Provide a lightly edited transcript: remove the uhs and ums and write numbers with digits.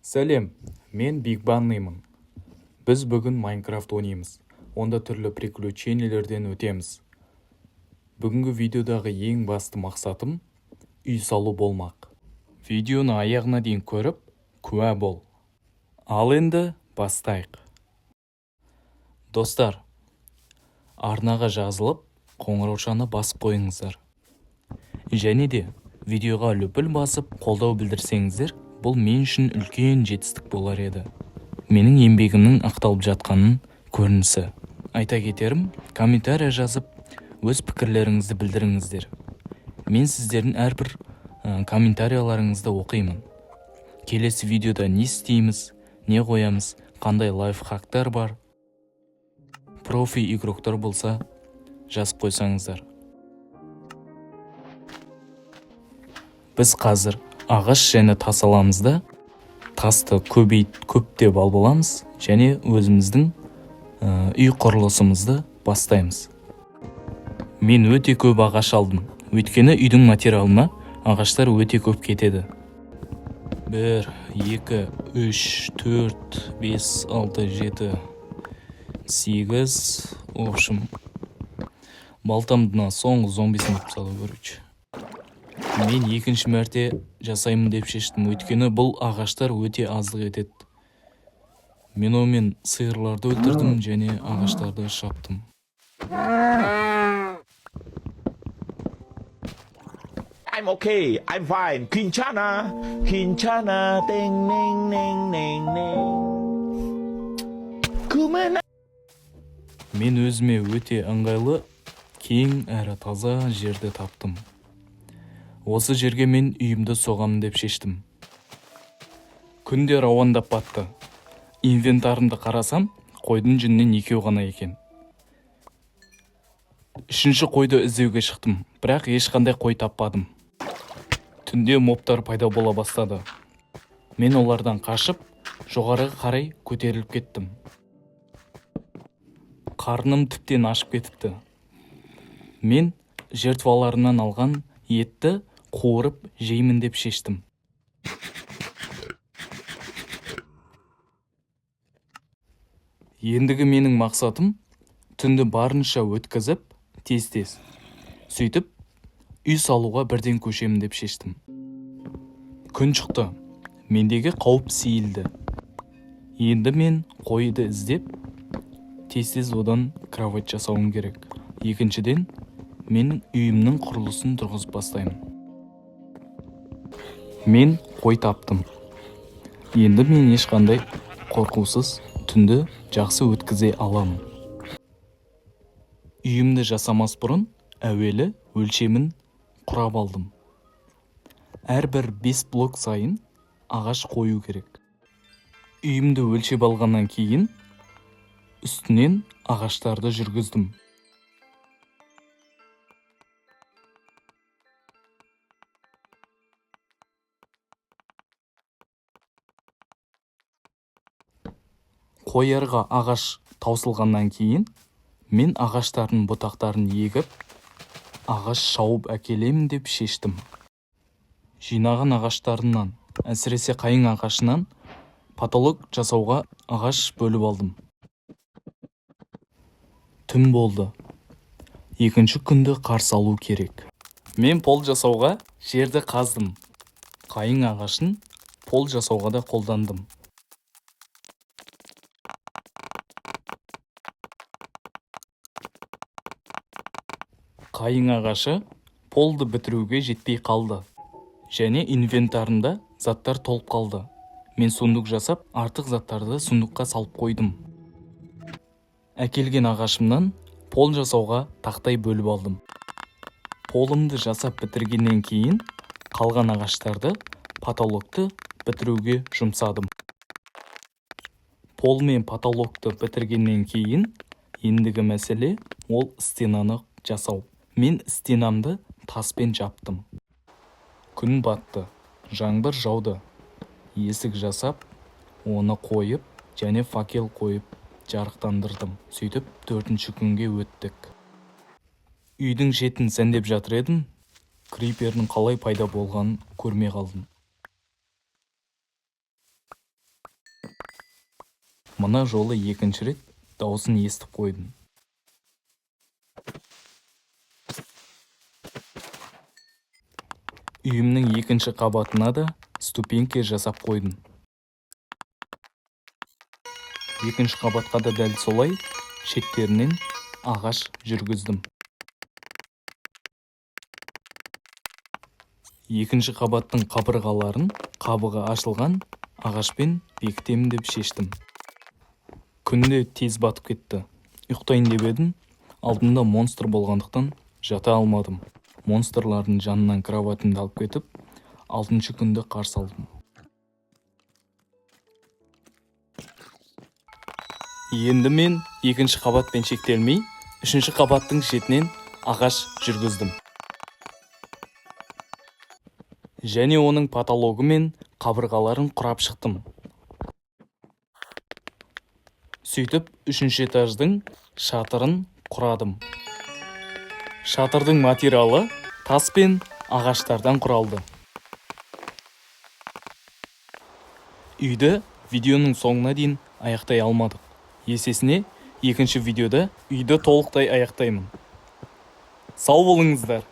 Сәлем, мен Биг Баннымын. Біз бүгін Майнкрафт ойнаймыз. Онда түрлі приключениелерден өтеміз. Бүгінгі видеодағы ең басты мақсатым үй салу болмақ. Видеоны аяғына дейін көріп, куә бол. Ал енді бастайық. Достар, арнаға жазылып, қоңыраушаны басып қойыңыздар. Және де видеоға лүпіл басып, қолдау білдірсеңіздер, бұл мен үшін үлкен жетістік болар еді. Менің еңбегімнің ақталып жатқанын көрінісі. Айта кетерім, комментария жазып, өз пікірлеріңізді білдіріңіздер. Мен сіздердің әрбір комментарияларыңызды оқимын. Келесі видеода не істейміз, не қоямыз, қандай лайфхактар бар, профи игроктар болса, жазып қойсаңыздар. Біз қазір ағаш және тас аламыз да, тасты көптеп алып аламыз және өзіміздің үй құрылысымызды бастаймыз. Мен өте көп ағаш алдым, өйткені үйдің материалына ағаштар өте көп кетеді. 1, 2, 3, 4, 5, 6, 7, 8, общем, балтамдына соңғы зомбисін деп салу көріп. Мен екінші мәрте жасаймын деп шештім, өйткені бұл ағаштар өте аздық етеді. Мен онымен сиырларды өлтірдім және ағаштарды шаптым. I'm okay, I'm fine. Quinchana, ding, ding, ding, ding, ding. Мен өзіме өте ыңғайлы, кең әрі таза жерді таптым. Осы жерге мен үйімді соғамын деп шештім. Күнде рауандап батты. Инвентарымды қарасам, қойдың жүнінен 2 ғана екен. 3-ші қойды іздеуге шықтым, бірақ ешқандай қой таппадым. Түнде мобтар пайда бола бастады. Мен олардан қашып, жоғарыға қарай көтеріліп кеттім. Қарным тіптен ашып кетіпті. Мен жертваларынан алған етті қуырып жеймін деп шештім. Ендігі менің мақсатым түнді барынша өткізіп, тез-тез. Сөйтіп, үй салуға бірден көшемін деп шештім. Күн шықты, мендегі қауіп сейілді. Енді мен қойды іздеп, тез-тез одан кровать жасауым керек. Екіншіден, мен үйімнің құрылысын тұрғызып бастаймын. Мен қой таптым. Енді мен ешқандай қорқусыз түнді жақсы өткізе аламын. Үйімді жасамас бұрын әуелі өлшемін құрап алдым. Әрбір 5 блок сайын ағаш қою керек. Үйімді өлшеп алғаннан кейін үстінен ағаштарды жүргіздім. Қоярға ағаш таусылғаннан кейін, мен ағаштардың бұтақтарын егіп, ағаш шауып әкелемін деп шештім. Жинаған ағаштарынан, әсіресе қайың ағашынан, потолок жасауға ағаш бөліп алдым. Түн болды. Екінші күнді қарсы алу керек. Мен пол жасауға жерді қаздым. Қайың ағашын пол жасауға да қолдандым. Қайың ағашы полды бітіруге жетпей қалды. Және инвентарымда заттар толып қалды. Мен сундук жасап, артық заттарды сундукқа салып қойдым. Әкелген ағашымнан пол жасауға тақтай бөліп алдым. Полымды жасап бітіргеннен кейін, қалған ағаштарды потолокты бітіруге жұмсадым. Пол мен потолокты бітіргеннен кейін, ендігі мәселе ол стенаны жасау. Мен стенамды таспен жаптым. Күн батты, жаңбыр жауды. Есік жасап, оны қойып, және факел қойып, жарықтандырдым. Сөйтіп, 4-ші күнге өттік. Үйдің шетін сәндеп жатыр едім, крипердің қалай пайда болғанын көрмей қалдым. Мына жолы екінші рет дауысын естіп қойдым. Үйімнің екінші қабатына да ступенька жасап қойдым. Екінші қабатқа да дәл солай шеттерінен ағаш жүргіздім. Екінші қабаттың қабырғаларын қабығы ашылған ағашпен бекітемін деп шештім. Күнде тез батып кетті. Ұйықтайын деп едім, алдымда монстр болғандықтан жата алмадым. Монстрлардың жанынан кроватымды алып кетіп, 6-шы күнді қарсы алдым. Енді мен екінші қабатпен шектелмей, 3-ші қабаттың шетінен ағаш жүргіздім. Және оның потологы мен қабырғаларын құрап шықтым. Сөйтіп, 3-ші этаждың шатырын құрадым. Шатырдың материалы тас пен ағаштардан құралды. Үйді видеоның соңына дейін аяқтай алмадық. Есесіне, екінші видеода үйді толықтай аяқтаймын. Сау болыңыздар!